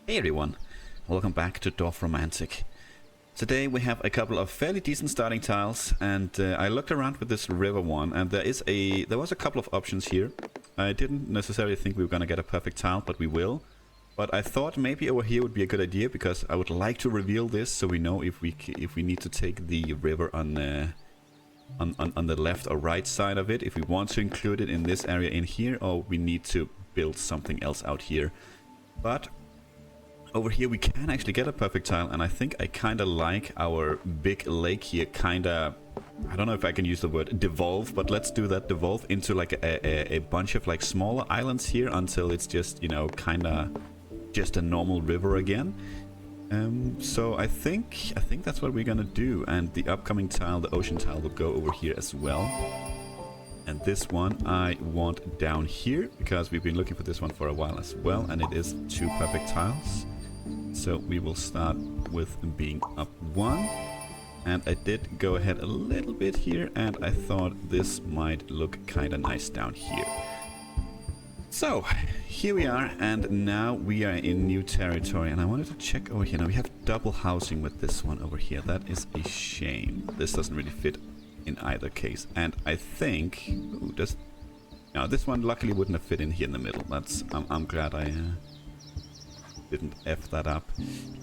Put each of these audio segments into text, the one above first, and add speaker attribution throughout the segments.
Speaker 1: Hey everyone, welcome back to Dorfromantik. Today we have a couple of fairly decent starting tiles, and I looked around with this river one, and there was a couple of options here. I didn't necessarily think we were gonna get a perfect tile, but we will. But I thought maybe over here would be a good idea, because I would like to reveal this so we know if we need to take the river on the left or right side of it, if we want to include it in this area in here, or we need to build something else out here. But over here we can actually get a perfect tile, and I think I kind of like our big lake here, kind of, I don't know if I can use the word devolve, but let's do that, devolve into like a bunch of like smaller islands here until it's just, you know, kind of just a normal river again. So I think that's what we're gonna do, and the upcoming tile, the ocean tile, will go over here as well. And this one I want down here, because we've been looking for this one for a while as well, and it is 2 perfect tiles. So we will start with being up 1. And I did go ahead a little bit here, and I thought this might look kind of nice down here. So, here we are, and now we are in new territory, and I wanted to check over here. Now we have double housing with this one over here. That is a shame. This doesn't really fit in either case, and I think... Ooh, now this one luckily wouldn't have fit in here in the middle. I'm glad I didn't F that up.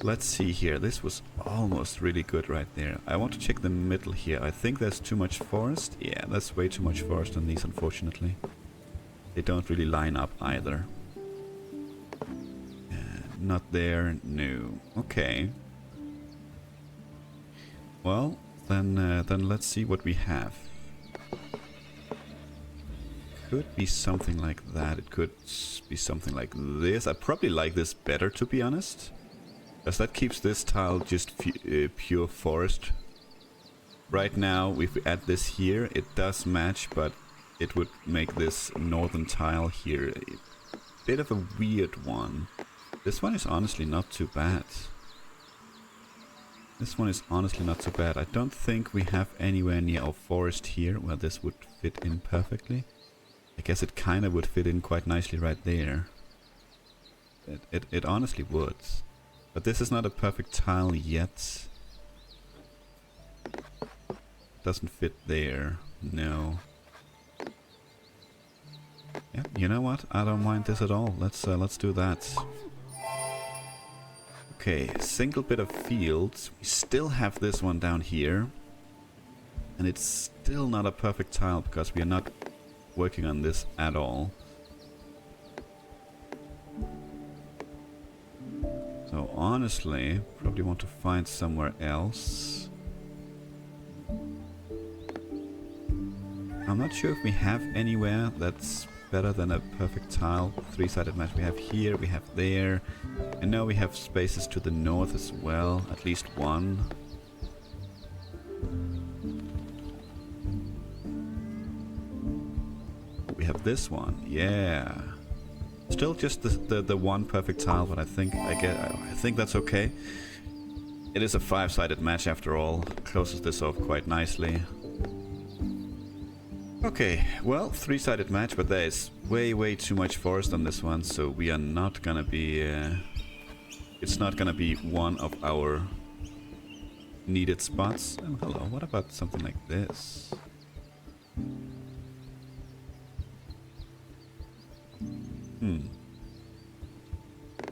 Speaker 1: Let's see here. This was almost really good right there. I want to check the middle here. I think there's too much forest. Yeah, that's way too much forest on these, unfortunately. They don't really line up either. Not there, no. Okay. Well, then let's see what we have. Could be something like that. It could be something like this. I probably like this better, to be honest, because that keeps this tile just pure forest. Right now, if we add this here, it does match, but it would make this northern tile here a bit of a weird one. This one is honestly not too bad. This one is honestly not too bad. I don't think we have anywhere near our forest here where this would fit in perfectly. I guess it kind of would fit in quite nicely right there. It honestly would. But this is not a perfect tile yet. Doesn't fit there. No. Yeah, you know what? I don't mind this at all. Let's do that. Okay, single bit of fields. We still have this one down here. And it's still not a perfect tile because we are not working on this at all. So honestly, probably want to find somewhere else. I'm not sure if we have anywhere that's better than a perfect tile. 3-sided match we have here, we have there. I know we have spaces to the north as well, at least one. We have this one, yeah. Still just the one perfect tile, but I think that's okay. It is a 5-sided match after all. Closes this off quite nicely. Okay, well, 3-sided match, but there is way too much forest on this one, so we are not gonna be... it's not gonna be one of our needed spots. Oh, hello, what about something like this?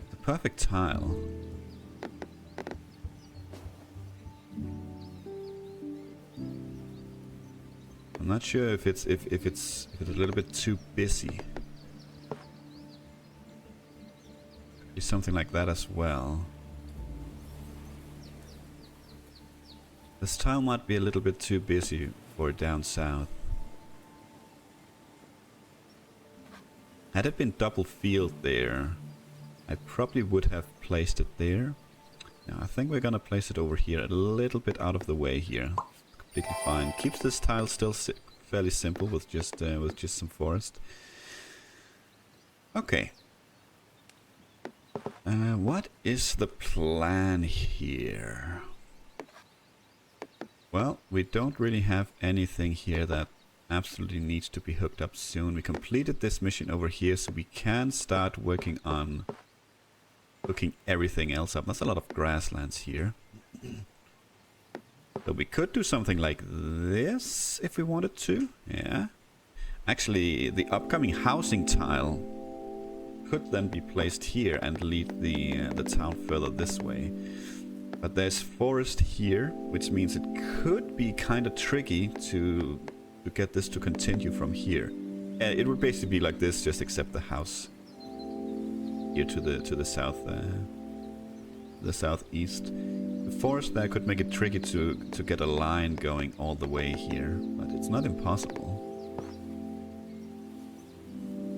Speaker 1: The perfect tile. I'm not sure if it's a little bit too busy. Could be something like that as well. This tile might be a little bit too busy for down south. Had it been double field there, I probably would have placed it there. Now I think we're gonna place it over here, a little bit out of the way here. Completely fine. Keeps this tile still fairly simple with just some forest. Okay. What is the plan here? Well, we don't really have anything here that absolutely needs to be hooked up soon. We completed this mission over here, so we can start working on looking everything else up. There's a lot of grasslands here. So we could do something like this if we wanted to. Yeah. Actually, the upcoming housing tile could then be placed here and lead the town further this way. But there's forest here, which means it could be kind of tricky to get this to continue from here. It would basically be like this, just except the house here to the south, the southeast. The forest there could make it tricky to get a line going all the way here, but it's not impossible.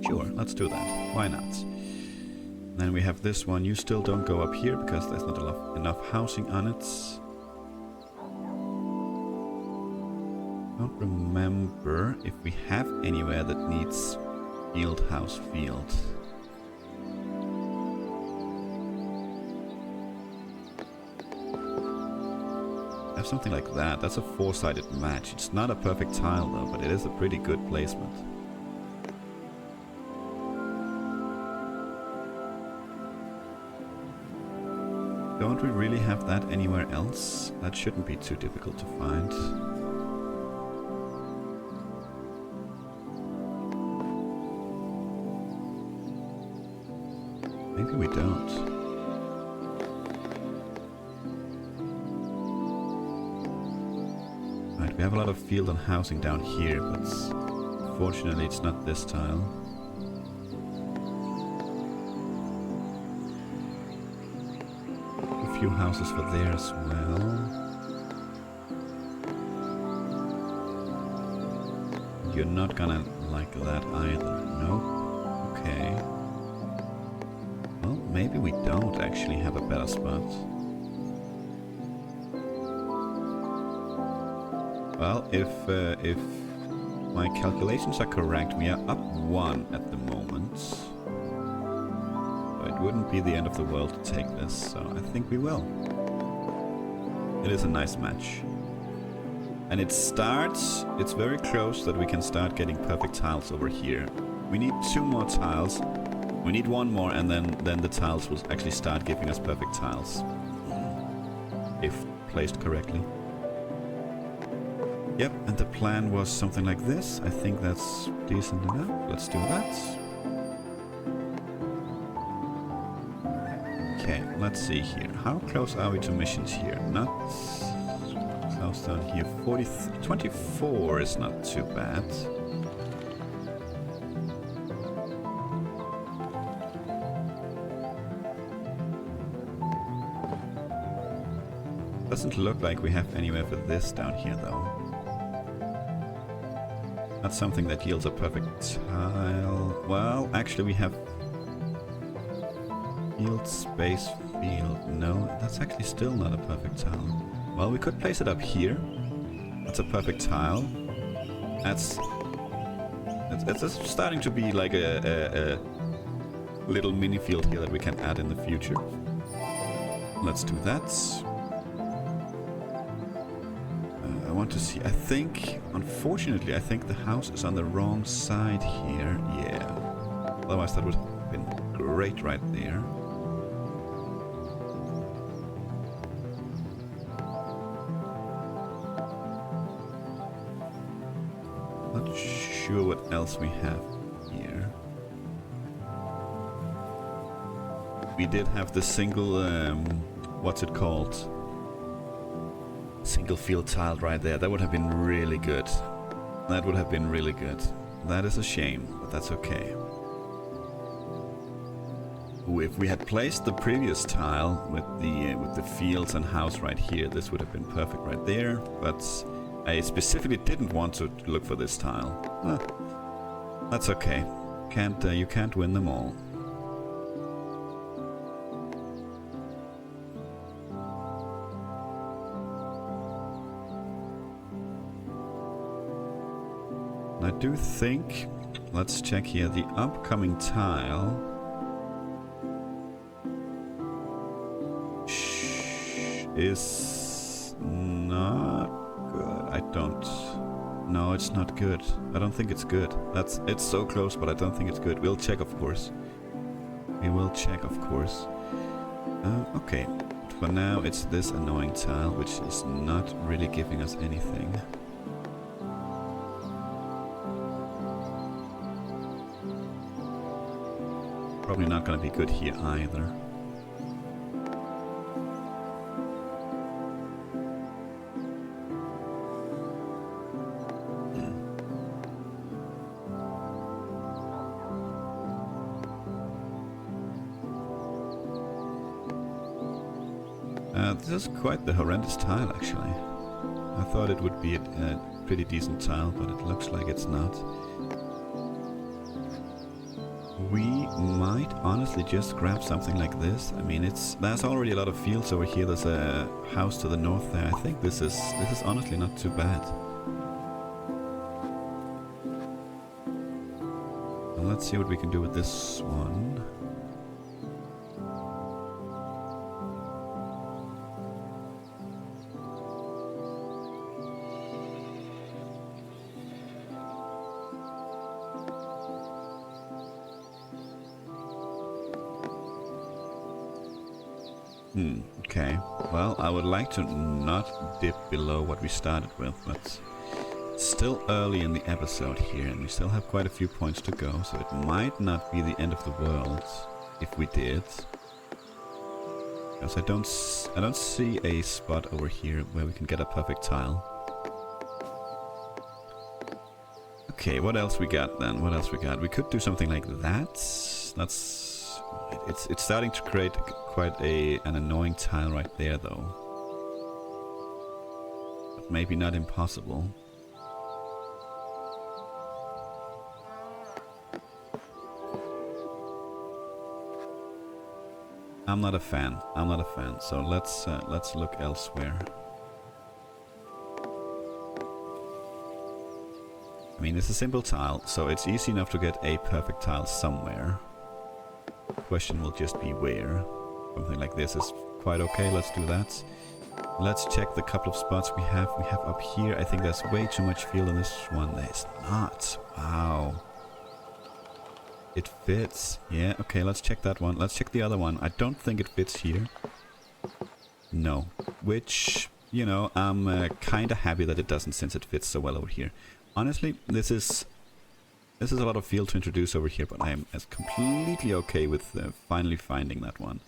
Speaker 1: Sure, let's do that. Why not? Then we have this one. You still don't go up here because there's not enough housing on it. Don't remember if we have anywhere that needs field house field. Have something like that. That's a four-sided match. It's not a perfect tile though, but it is a pretty good placement. Don't we really have that anywhere else? That shouldn't be too difficult to find. Maybe we don't. Right, we have a lot of field and housing down here, but fortunately it's not this tile. A few houses for there as well. You're not gonna like that either. Nope. Okay. Well, maybe we don't actually have a better spot. Well, if my calculations are correct, we are up 1 at the moment. So it wouldn't be the end of the world to take this, so I think we will. It is a nice match. And it's very close that we can start getting perfect tiles over here. We need 2 more tiles. We need 1 more, and then the tiles will actually start giving us perfect tiles. If placed correctly. Yep, and the plan was something like this. I think that's decent enough. Let's do that. Okay, let's see here. How close are we to missions here? Not close down here. 24 is not too bad. Doesn't look like we have anywhere for this down here though. That's something that yields a perfect tile. Well, actually we have field, space, field. No, that's actually still not a perfect tile. Well, we could place it up here. That's a perfect tile. It's starting to be like a little mini field here that we can add in the future. Let's do that. I want to see. I think, unfortunately, I think the house is on the wrong side here. Yeah. Otherwise, that would have been great right there. Not sure what else we have here. We did have the single, what's it called? Single field tile right there. That would have been really good. That would have been really good. That is a shame, but that's okay. Ooh, if we had placed the previous tile with the fields and house right here, this would have been perfect right there. But I specifically didn't want to look for this tile. That's okay. You can't win them all. I do think, let's check here, the upcoming tile is not good. I don't, no, it's not good. I don't think it's good. It's so close, but I don't think it's good. We'll check, of course. We will check, of course. Okay. For now, it's this annoying tile, which is not really giving us anything. Probably not gonna be good here either. This is quite the horrendous tile, actually. I thought it would be a pretty decent tile, but it looks like it's not. We might honestly just grab something like this. I mean, there's already a lot of fields over here. There's a house to the north there. I think this is honestly not too bad. Well, let's see what we can do with this one. Okay. Well, I would like to not dip below what we started with, but it's still early in the episode here, and we still have quite a few points to go, so it might not be the end of the world if we did. Because I don't see a spot over here where we can get a perfect tile. Okay, what else we got then? What else we got? We could do something like that. It's starting to create quite an annoying tile right there, though. But maybe not impossible. I'm not a fan. So let's look elsewhere. I mean, it's a simple tile, so it's easy enough to get a perfect tile somewhere. The question will just be where. Something like this is quite okay. Let's do that. Let's check the couple of spots we have. We have up here. I think there's way too much field in this one. There's not. Wow. It fits. Yeah, okay, let's check that one. Let's check the other one. I don't think it fits here. No. Which, you know, I'm kind of happy that it doesn't, since it fits so well over here. Honestly, this is a lot of field to introduce over here, but I am completely okay with finally finding that one.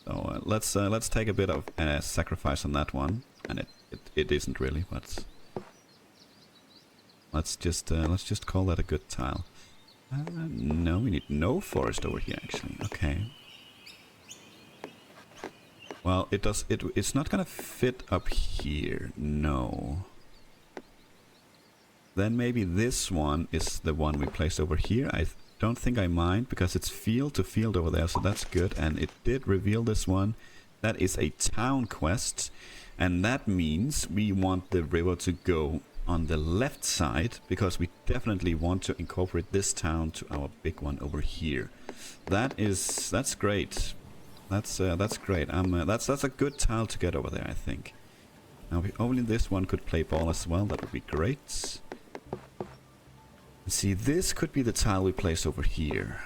Speaker 1: So let's take a bit of sacrifice on that one, and it isn't really, but let's just call that a good tile. No, we need no forest over here, actually. Okay. Well, it's not gonna fit up here. No. Then maybe this one is the one we place over here. I don't think I mind, because it's field to field over there, so that's good. And it did reveal this one. That is a town quest, and that means we want the river to go on the left side, because we definitely want to incorporate this town to our big one over here. That's great. That's great. That's a good tile to get over there, I think. Now, if only this one could play ball as well, that would be great. See, this could be the tile we place over here.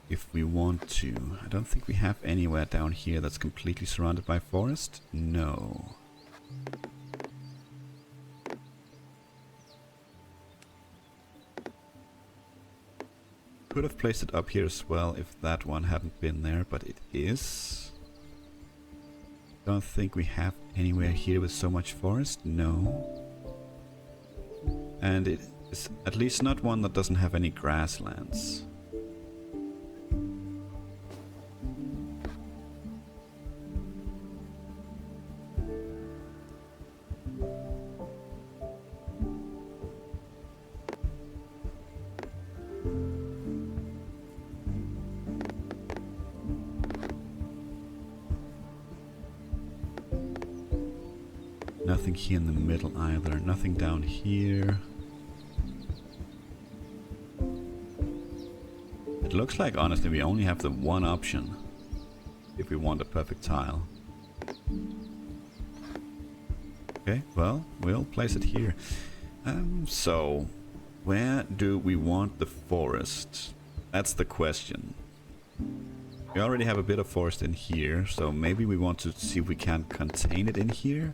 Speaker 1: If we want to. I don't think we have anywhere down here that's completely surrounded by forest. No. Could have placed it up here as well if that one hadn't been there, but it is. Don't think we have anywhere here with so much forest. No. And it is at least not one that doesn't have any grasslands. Nothing here in the middle either. Nothing down here. It looks like, honestly, we only have the one option if we want a perfect tile. Okay, well, we'll place it here. So, where do we want the forest? That's the question. We already have a bit of forest in here, so maybe we want to see if we can contain it in here.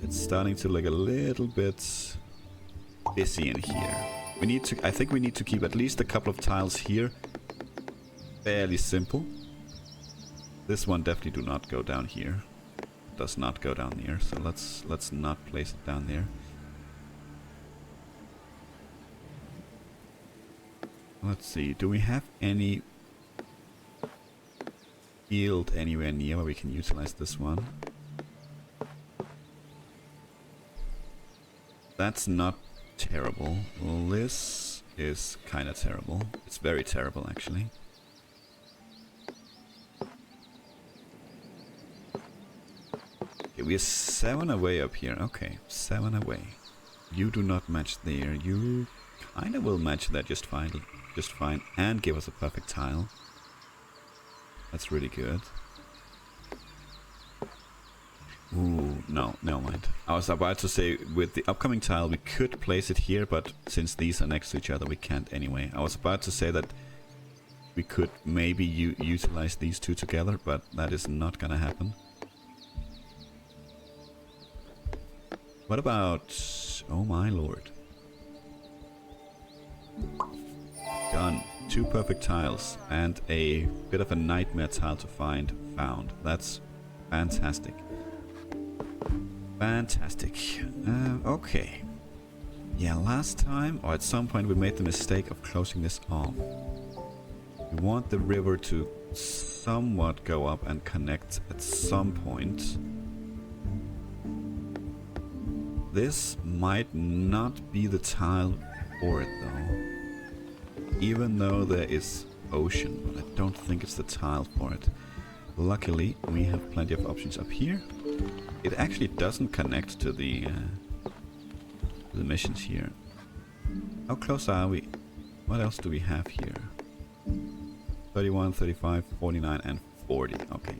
Speaker 1: It's starting to look a little bit busy in here. We need to, I think we need to keep at least a couple of tiles here. Fairly simple. This one definitely do not go down here. Does not go down here, so let's not place it down there. Let's see, do we have any field anywhere near where we can utilize this one? That's not terrible. Well, this is kind of terrible. It's very terrible, actually. Okay, we are 7 away up here. Okay, 7 away. You do not match there. You kind of will match that just fine, and give us a perfect tile. That's really good. Ooh, no, never mind. I was about to say, with the upcoming tile, we could place it here, but since these are next to each other, we can't anyway. I was about to say that we could maybe utilize these two together, but that is not gonna happen. What about... oh my lord. Done. 2 perfect tiles and a bit of a nightmare tile to found. That's fantastic. Fantastic. Okay. Yeah, last time, or at some point, we made the mistake of closing this off. We want the river to somewhat go up and connect at some point. This might not be the tile for it, though. Even though there is ocean, but I don't think it's the tile for it. Luckily, we have plenty of options up here. It actually doesn't connect to the missions here. How close are we? What else do we have here? 31, 35, 49, and 40. Okay.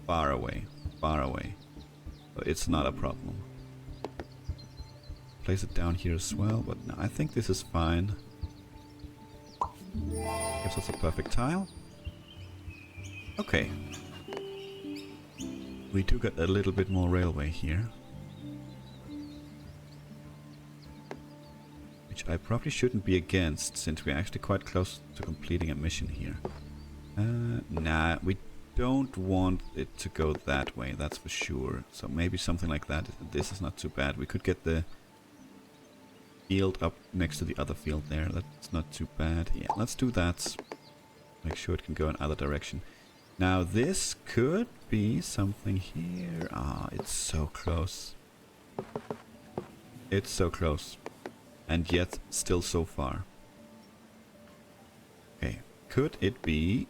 Speaker 1: Far away. Far away. So it's not a problem. Place it down here as well, but no, I think this is fine. Gives us a perfect tile. Okay. We do get a little bit more railway here. Which I probably shouldn't be against, since we're actually quite close to completing a mission here. Nah, we don't want it to go that way, that's for sure. So maybe something like that. This is not too bad. We could get the field up next to the other field there. That's not too bad. Yeah, let's do that. Make sure it can go in either direction. Now this could be something here. Ah, it's so close. It's so close. And yet still so far. Okay, could it be...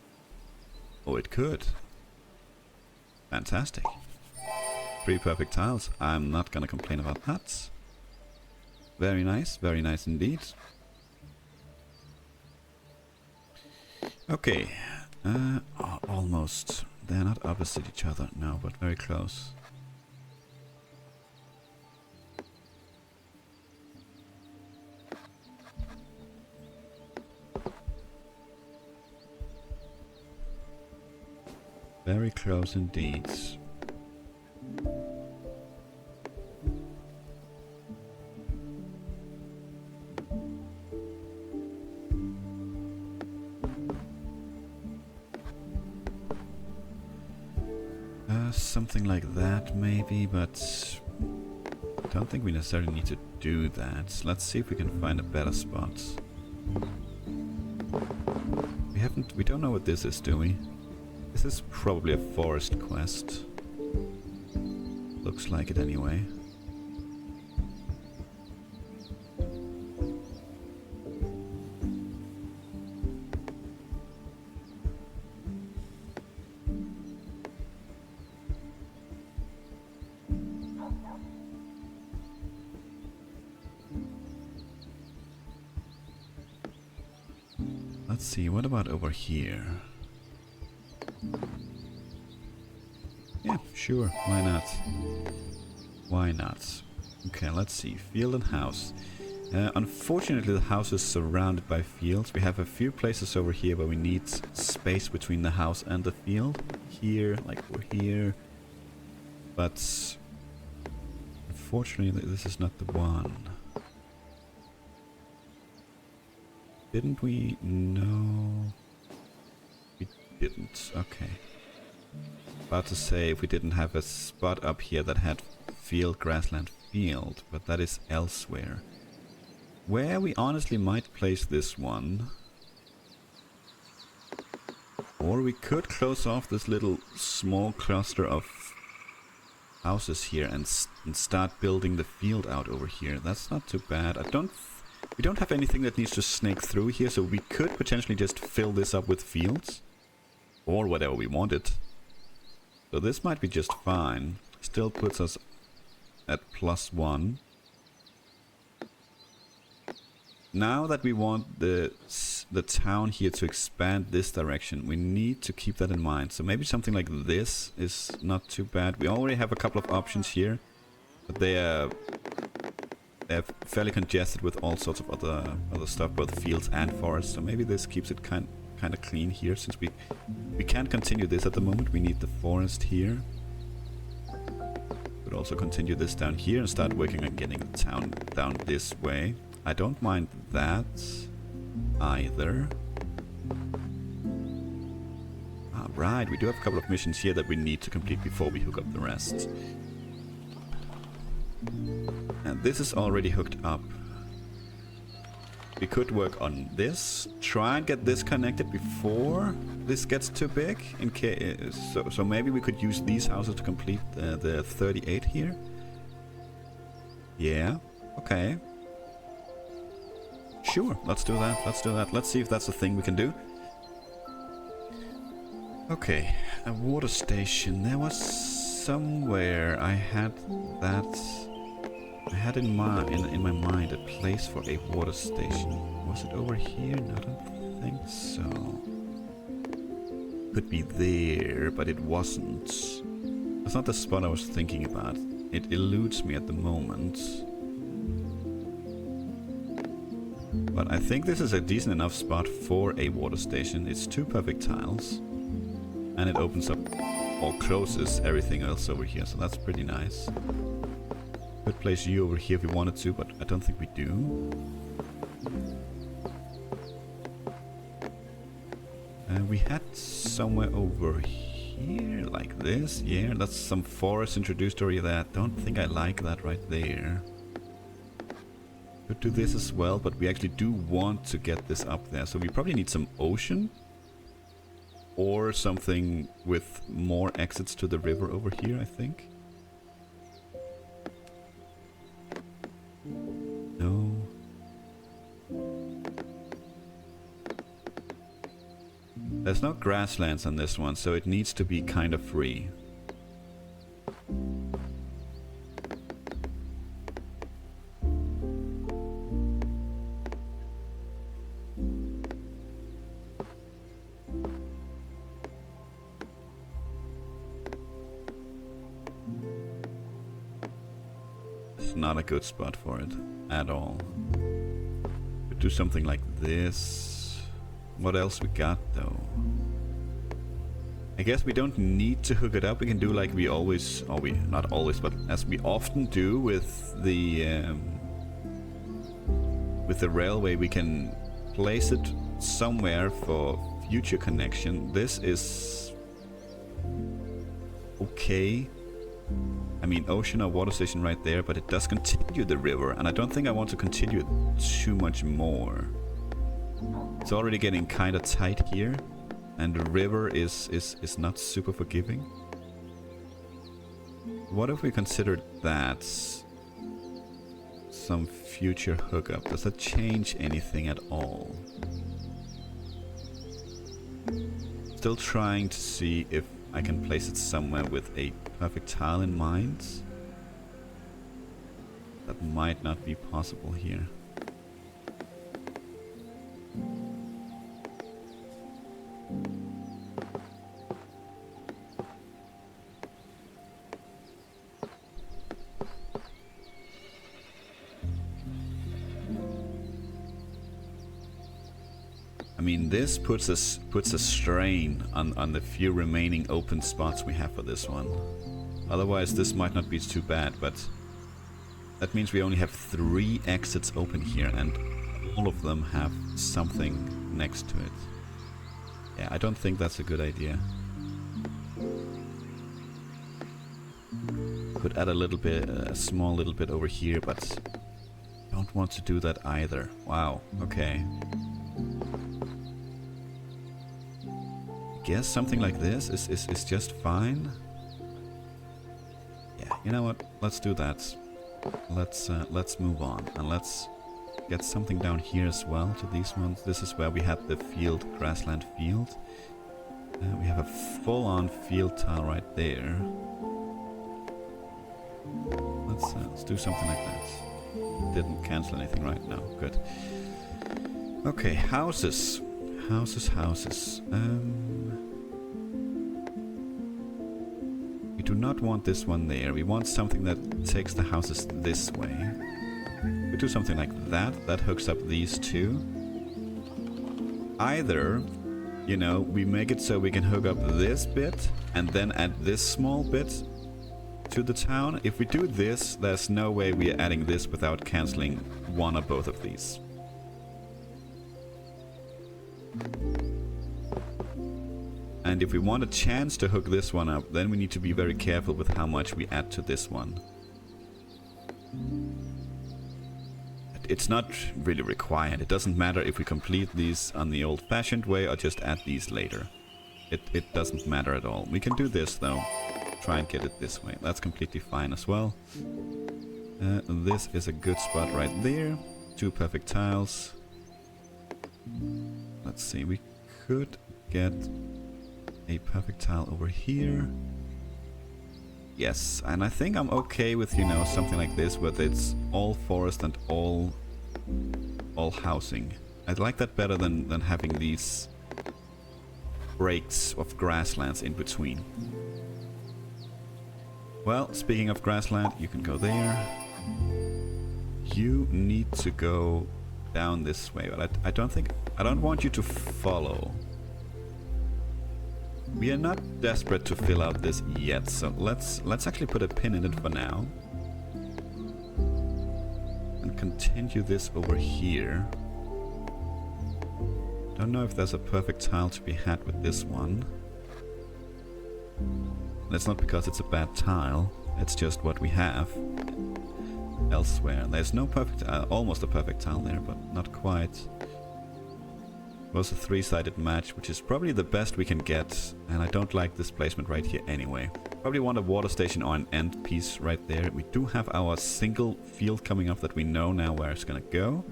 Speaker 1: oh, it could. Fantastic. 3 perfect tiles. I'm not gonna complain about that. Very nice indeed. Okay, oh, almost. They're not opposite each other, no, but very close. Very close indeed. Something like that maybe, but I don't think we necessarily need to do that. Let's see if we can find a better spot. We don't know what this is, do we? This is probably a forest quest. Looks like it anyway. Let's see, what about over here? Yeah, sure, why not? Why not? Okay, let's see, field and house. Unfortunately, the house is surrounded by fields. We have a few places over here where we need space between the house and the field. Here, like over here. But unfortunately, this is not the one. Didn't we? No. We didn't. Okay. About to say if we didn't have a spot up here that had field, grassland, field. But that is elsewhere. Where we honestly might place this one. Or we could close off this little small cluster of houses here and start building the field out over here. That's not too bad. We don't have anything that needs to snake through here, so we could potentially just fill this up with fields. Or whatever we wanted. So this might be just fine. Still puts us at +1. Now that we want the town here to expand this direction, we need to keep that in mind. So maybe something like this is not too bad. We already have a couple of options here, but they're fairly congested with all sorts of other stuff, both fields and forests. So maybe this keeps it kind of clean here, since we can't continue this at the moment. We need the forest here. Could also continue this down here and start working on getting the town down this way. I don't mind that either. Right, we do have a couple of missions here that we need to complete before we hook up the rest. And this is already hooked up. We could work on this, try and get this connected before this gets too big. In case, so maybe we could use these houses to complete the 38 here. Yeah, okay. Sure, let's do that, let's do that. Let's see if that's a thing we can do. Okay, a water station. There was somewhere I had that... I had in my mind a place for a water station. Was it over here? No, I don't think so. Could be there, but it wasn't. That's not the spot I was thinking about. It eludes me at the moment. But I think this is a decent enough spot for a water station. It's 2 perfect tiles. And it opens up or closes everything else over here, so that's pretty nice. Could place you over here if we wanted to, but I don't think we do. We had somewhere over here like this. Yeah, that's some forest introduced over there. I don't think I like that right there. Could do this as well, but we actually do want to get this up there. So we probably need some ocean. Or something with more exits to the river over here, I think. No. There's no grasslands on this one, so it needs to be kind of free. Not a good spot for it at all. Could do something like this. What else we got though? I guess we don't need to hook it up. We can do like we always, or we not always, but as we often do with the railway. We can place it somewhere for future connection. This is okay. I mean, ocean or water station right there, but it does continue the river, and I don't think I want to continue it too much more. It's already getting kind of tight here, and the river is not super forgiving. What if we considered that some future hookup? Does that change anything at all? Still trying to see if I can place it somewhere with a perfect tile in mind. That might not be possible here. I mean, this puts a strain on the few remaining open spots we have for this one. Otherwise, this might not be too bad, but that means we only have 3 exits open here, and all of them have something next to it. Yeah, I don't think that's a good idea. Could add a little bit, a small little bit over here, but don't want to do that either. Wow, okay. I guess something like this is just fine. Yeah, you know what? Let's do that. Let's move on, and let's get something down here as well to these ones. This is where we had the field, grassland field. We have a full-on field tile right there. Let's do something like that. Didn't cancel anything right now. Good. Okay, houses. Houses. We do not want this one there. We want something that takes the houses this way. We do something like that. That hooks up these two. Either, you know, we make it so we can hook up this bit and then add this small bit to the town. If we do this, there's no way we are adding this without cancelling one or both of these. And if we want a chance to hook this one up, then we need to be very careful with how much we add to this one. It's not really required. It doesn't matter if we complete these on the old-fashioned way or just add these later. It doesn't matter at all. We can do this though. Try and get it this way. That's completely fine as well. This is a good spot right there. 2 perfect tiles. Let's see, we could get a perfect tile over here. Yes, and I think I'm okay with, you know, something like this, where it's all forest and all housing. I'd like that better than having these breaks of grasslands in between. Well, speaking of grassland, you can go there. You need to go down this way, but I don't want you to follow. We are not desperate to fill out this yet, so let's actually put a pin in it for now. And continue this over here. Don't know if there's a perfect tile to be had with this one. That's not because it's a bad tile, it's just what we have elsewhere. There's no perfect, almost a perfect tile there, but not quite. It was a 3-sided match, which is probably the best we can get, and I don't like this placement right here anyway. Probably want a water station or an end piece right there. We do have our single field coming up that we know now where it's gonna go.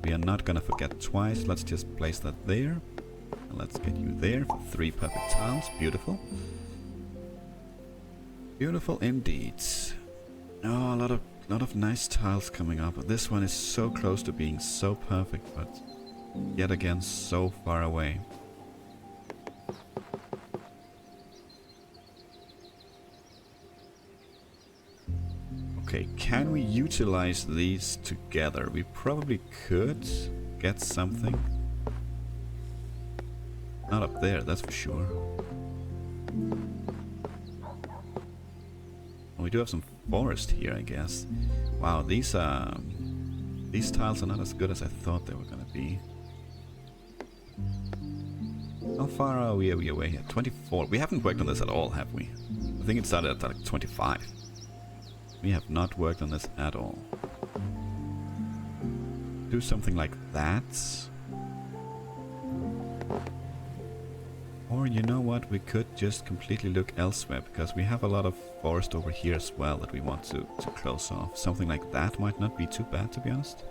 Speaker 1: We are not gonna forget twice. Let's just place that there. And let's get you there for 3 perfect tiles. Beautiful. Beautiful indeed. Oh, a lot of nice tiles coming up. This one is so close to being so perfect, but yet again so far away. Okay, can we utilize these together? We probably could get something. Not up there, that's for sure. We do have some forest here, I guess. Wow, these tiles are not as good as I thought they were gonna be. How far are we away here? 24. We haven't worked on this at all, have we? I think it started at like 25. We have not worked on this at all. Do something like that. Or you know what, we could just completely look elsewhere, because we have a lot of forest over here as well that we want to close off. Something like that might not be too bad, to be honest.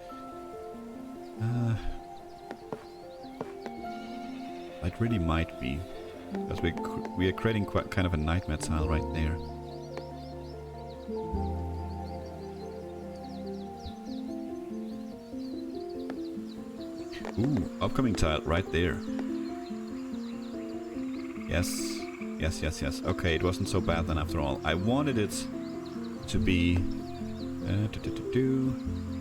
Speaker 1: It really might be, because we are creating quite kind of a nightmare tile right there. Ooh, upcoming tile right there. Yes, yes, yes, yes. Okay, it wasn't so bad then after all. I wanted it to be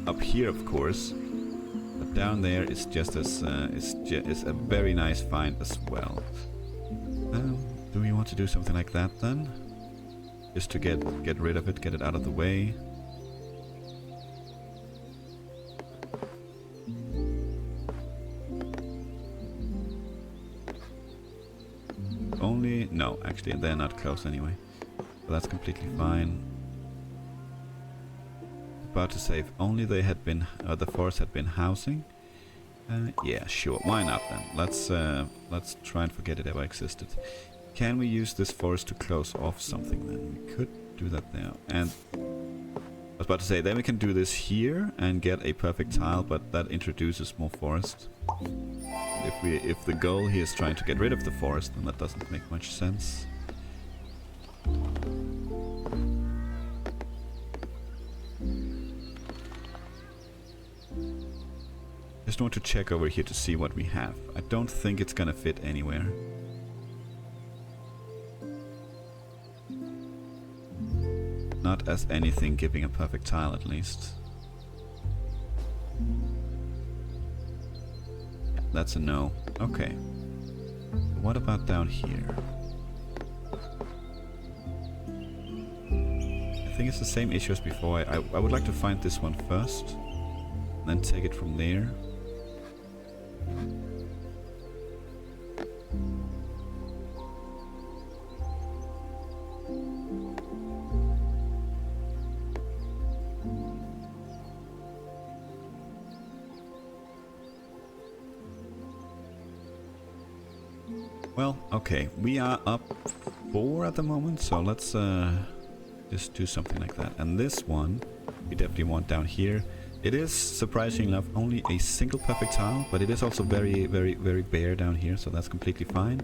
Speaker 1: up here, of course. But down there is just as is a very nice find as well. Do we want to do something like that then? Just to get rid of it, get it out of the way. Only no, actually they're not close anyway. So that's completely fine. About to say if only they had been the forest had been housing. Yeah, sure. Why not then? Let's try and forget it ever existed. Can we use this forest to close off something then? We could do that there. And I was about to say then we can do this here and get a perfect tile, but that introduces more forest. If the goal here is trying to get rid of the forest, then that doesn't make much sense. Just want to check over here to see what we have. I don't think it's gonna fit anywhere. Not as anything giving a perfect tile at least. Yeah, that's a no. Okay. What about down here? I think it's the same issue as before. I would like to find this one first, then take it from there. Well, okay, we are up 4 at the moment, so let's just do something like that. And this one, we definitely want down here. It is, surprisingly enough, only a single perfect tile, but it is also very, very, very bare down here, so that's completely fine.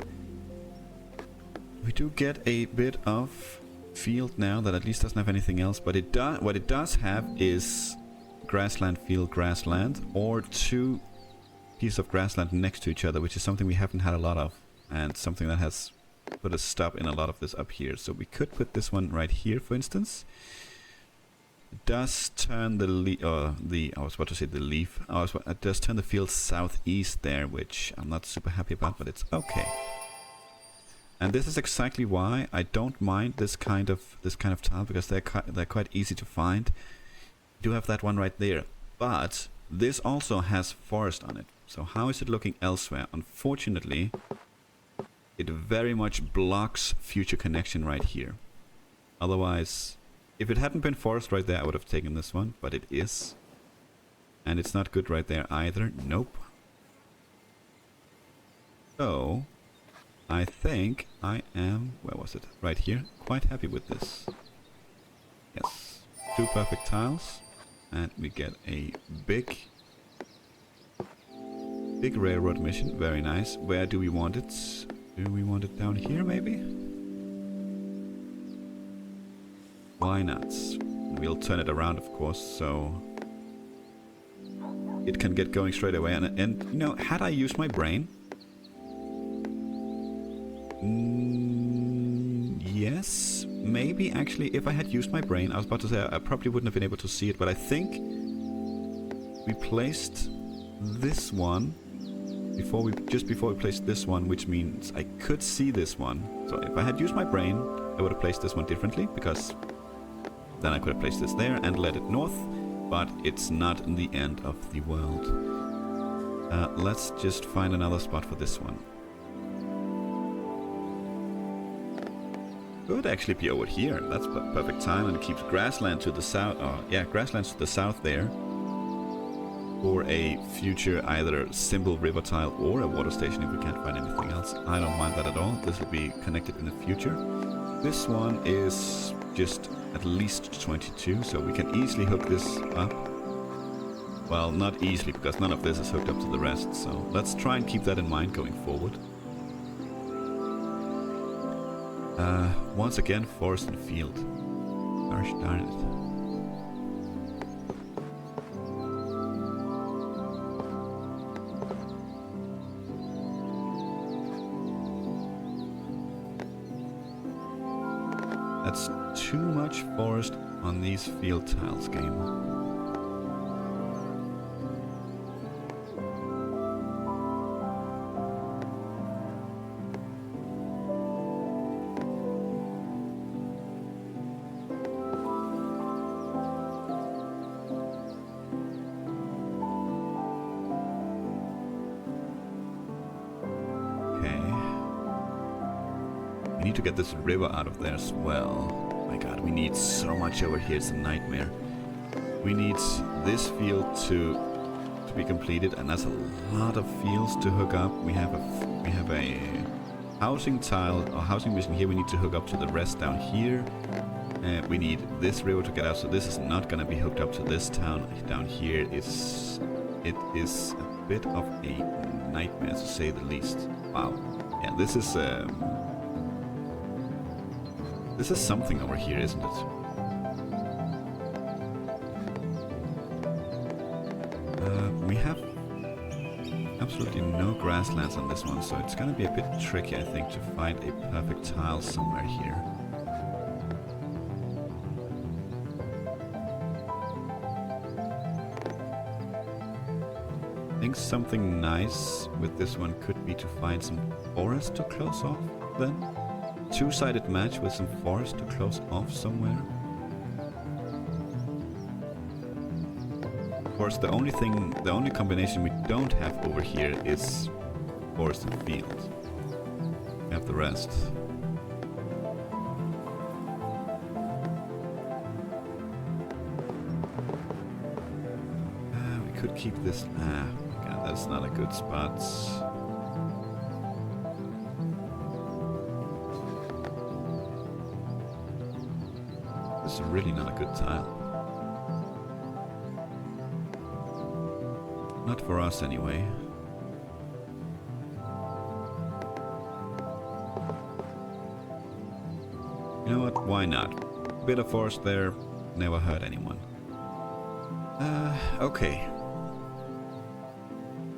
Speaker 1: We do get a bit of field now that at least doesn't have anything else, but what it does have is grassland, field, grassland, or 2 pieces of grassland next to each other, which is something we haven't had a lot of, and something that has put a stop in a lot of this up here. So we could put this one right here, for instance. It does turn I was about to say the leaf. It does turn the field southeast there, which I'm not super happy about, but it's okay. And this is exactly why I don't mind this kind of tile, because they're quite easy to find. You do have that one right there, but this also has forest on it. So how is it looking elsewhere? Unfortunately, it very much blocks future connection right here. Otherwise, if it hadn't been forest right there, I would have taken this one, but it is. And it's not good right there either. Nope. So, I think I am, where was it? Right here. Quite happy with this. Yes. 2 perfect tiles. And we get a big railroad mission. Very nice. Where do we want it? Do we want it down here maybe? Why not? We'll turn it around, of course, so it can get going straight away. And you know, had I used my brain, yes, maybe actually, if I had used my brain, I was about to say I probably wouldn't have been able to see it, but I think we placed this one just before we placed this one, which means I could see this one. So if I had used my brain, I would have placed this one differently, because then I could have placed this there and led it north, but it's not in the end of the world. Let's just find another spot for this one. Could actually be over here. That's perfect time, and keeps grassland to the south. Yeah, grasslands to the south there. For a future either simple river tile or a water station if we can't find anything else. I don't mind that at all. This will be connected in the future. This one is just at least 22, so we can easily hook this up. Well, not easily, because none of this is hooked up to the rest, so let's try and keep that in mind going forward. Once again, forest and field. Gosh darn it. That's too much forest on these field tiles, game. need to get this river out of there as well. My god, we need so much over here, it's a nightmare. We need this field to be completed, and that's a lot of fields to hook up. We have a housing tile or housing mission here. We need to hook up to the rest down here. We need this river to get out, so this is not going to be hooked up to this town down here. It is a bit of a nightmare, to say the least. Wow. Yeah, this is something over here, isn't it? We have absolutely no grasslands on this one, so it's gonna be a bit tricky, I think, to find a perfect tile somewhere here. I think something nice with this one could be to find some forest to close off then. Two-sided match with some forest to close off somewhere. Of course, the only combination we don't have over here is forest and field. We have the rest. We could keep this. God, that's not a good spot. This is really not a good tile. Not for us, anyway. You know what? Why not? A bit of forest there, never hurt anyone. Okay.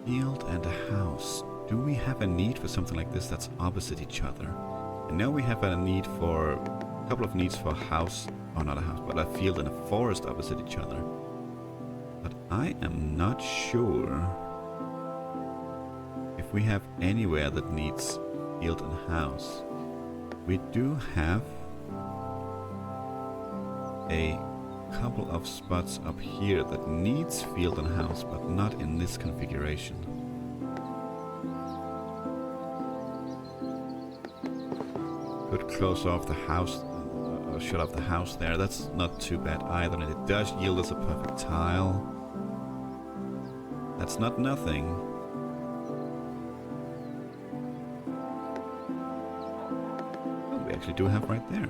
Speaker 1: Field and a house. Do we have a need for something like this that's opposite each other? I know we have a need for... a couple of needs for a house... oh, not a house, but a field and a forest opposite each other. But I am not sure if we have anywhere that needs field and house. We do have a couple of spots up here that needs field and house, but not in this configuration. Could close off the house, shut off the house there. That's not too bad either, and it does yield us a perfect tile. That's not nothing. Oh, we actually do have right there.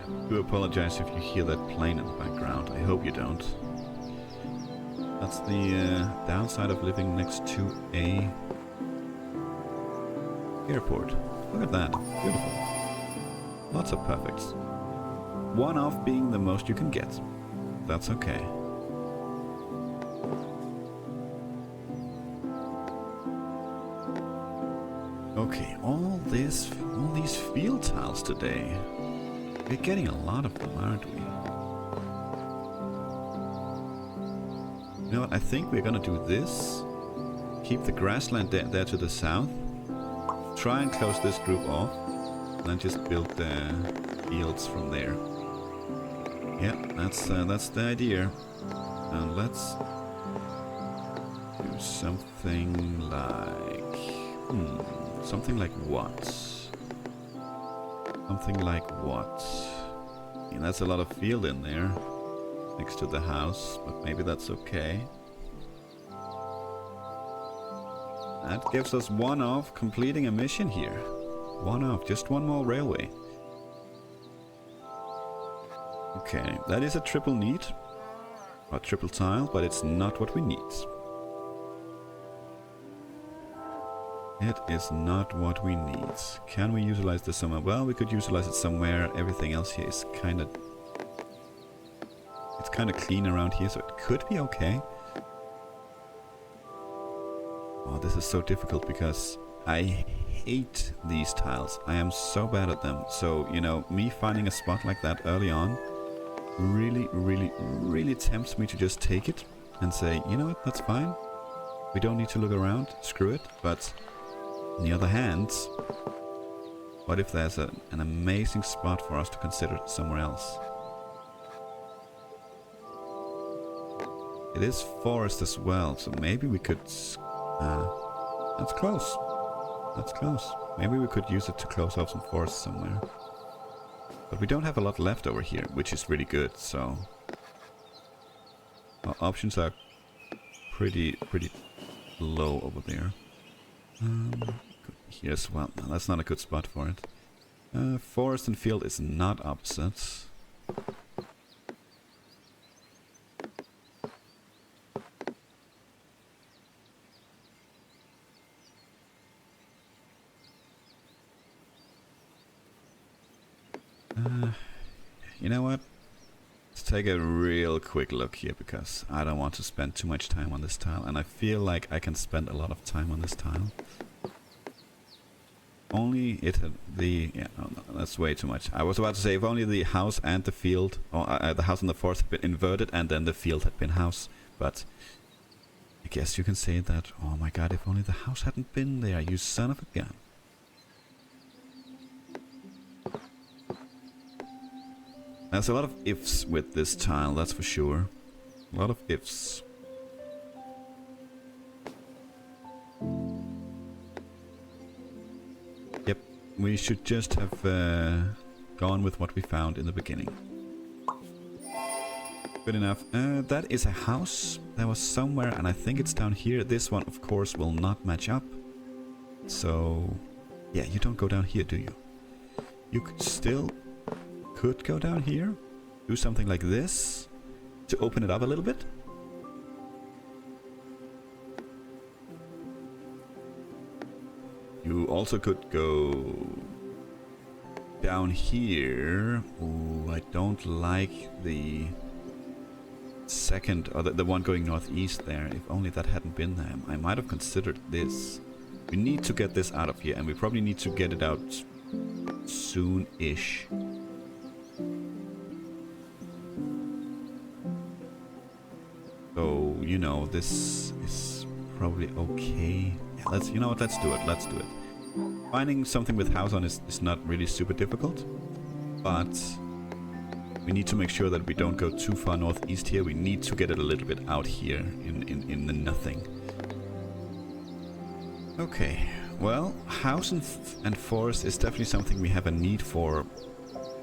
Speaker 1: I do apologize if you hear that plane in the background. I hope you don't. That's the downside of living next to a airport. Look at that. Beautiful. Lots of perfects. One off being the most you can get. That's okay. Okay, all these field tiles today. We're getting a lot of them, aren't we? You know what, I think we're gonna do this. Keep the grassland there to the south. Try and close this group off. And then just build the fields from there. Yeah, that's the idea. And let's do something like... something like what? Something like what? Yeah, that's a lot of field in there. Next to the house, but maybe that's okay. That gives us one off completing a mission here. One off, just one more railway. Okay, that is a triple need. Or triple tile, but it's not what we need. It is not what we need. Can we utilize this somewhere? Well, we could utilize it somewhere. Everything else here is kind of... it's kind of clean around here, so it could be okay. Oh, this is so difficult because I hate these tiles. I am so bad at them. So, you know, me finding a spot like that early on really tempts me to just take it and say, you know what, that's fine. We don't need to look around. Screw it. But on the other hand, what if there's an amazing spot for us to consider somewhere else? It is forest as well, so maybe we could... that's close. That's close. Maybe we could use it to close off some forest somewhere. But we don't have a lot left over here, which is really good, so... Our options are pretty low over there. Here as well. No, that's not a good spot for it. Forest and field is not opposite. You know what? Let's take a real quick look here, because I don't want to spend too much time on this tile, and I feel like I can spend a lot of time on this tile. Only it had the... yeah, no, that's way too much. I was about to say, if only the house and the field, or the house and the forest had been inverted, and then the field had been house. But I guess you can say that, oh my god, if only the house hadn't been there, you son of a gun. There's a lot of ifs with this tile, that's for sure. A lot of ifs. Yep, we should just have gone with what we found in the beginning. Good enough. That is a house. That was somewhere, and I think it's down here. This one, of course, will not match up. So, yeah, you don't go down here, do you? You could still... could go down here, do something like this to open it up a little bit. You also could go down here. Ooh, I don't like the second, or the one going northeast there. If only that hadn't been there, I might have considered this. We need to get this out of here, and we probably need to get it out soon-ish. So, you know, this is probably okay. Yeah, let's, you know what, let's do it, let's do it. Finding something with house on is not really super difficult, but we need to make sure that we don't go too far northeast here. We need to get it a little bit out here in the nothing. Okay, well, house and forest is definitely something we have a need for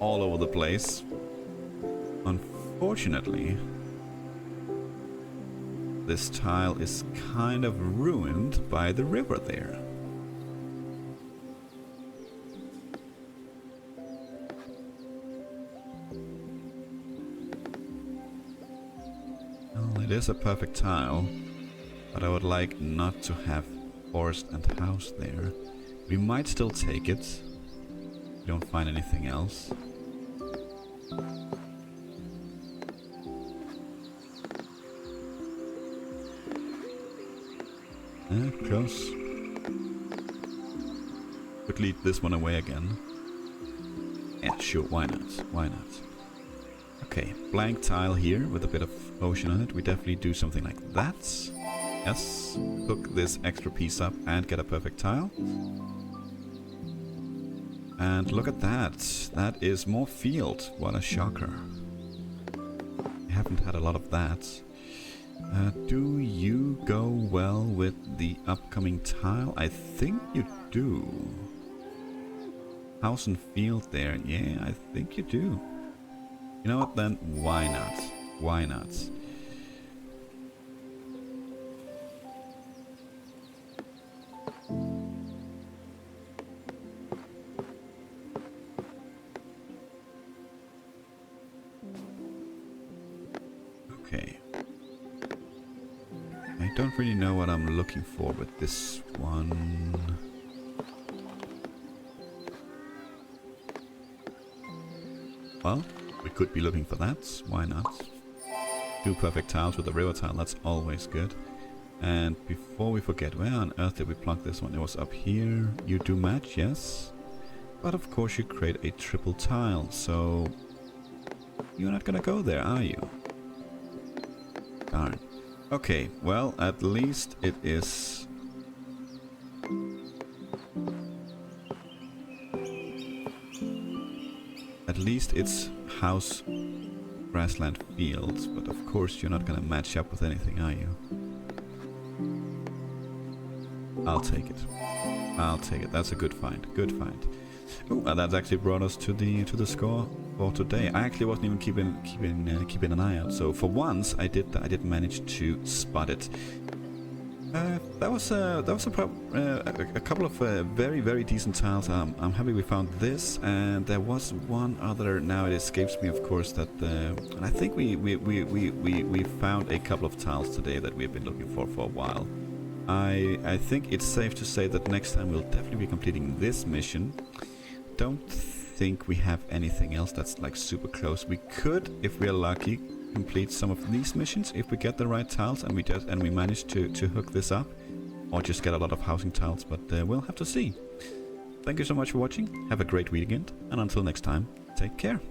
Speaker 1: all over the place. Unfortunately, this tile is kind of ruined by the river there. Well, it is a perfect tile, but I would like not to have forest and house there. We might still take it if we don't find anything else. Close. Could lead this one away again. Yeah, sure, why not? Why not? Okay, blank tile here with a bit of ocean on it. We definitely do something like that. Yes, hook this extra piece up and get a perfect tile. And look at that. That is more field. What a shocker. We haven't had a lot of that. Do you go well with the upcoming tile? I think you do. House and field there. Yeah, I think you do. You know what then? Why not? Why not? Okay. I don't really know what I'm looking for with this one. Well, we could be looking for that. Why not? Two perfect tiles with a river tile. That's always good. And before we forget, where on earth did we plug this one? It was up here. You do match, yes. But of course you create a triple tile, so you're not gonna go there, are you? Darn. Okay, well, at least it is... At least it's house grassland fields, but of course you're not gonna match up with anything, are you? I'll take it. I'll take it. That's a good find. Good find. Ooh, and that's actually brought us to the score for today. I actually wasn't even keeping an eye out. So for once, I did manage to spot it. That was a couple of very decent tiles. I'm happy we found this, and there was one other. Now it escapes me, of course. That and I think we found a couple of tiles today that we've been looking for a while. I think it's safe to say that next time we'll definitely be completing this mission. Don't think we have anything else that's like super close. We could, if we're lucky, complete some of these missions if we get the right tiles and we manage to hook this up, or just get a lot of housing tiles, but we'll have to see. Thank you so much for watching. Have a great weekend, and until next time, take care.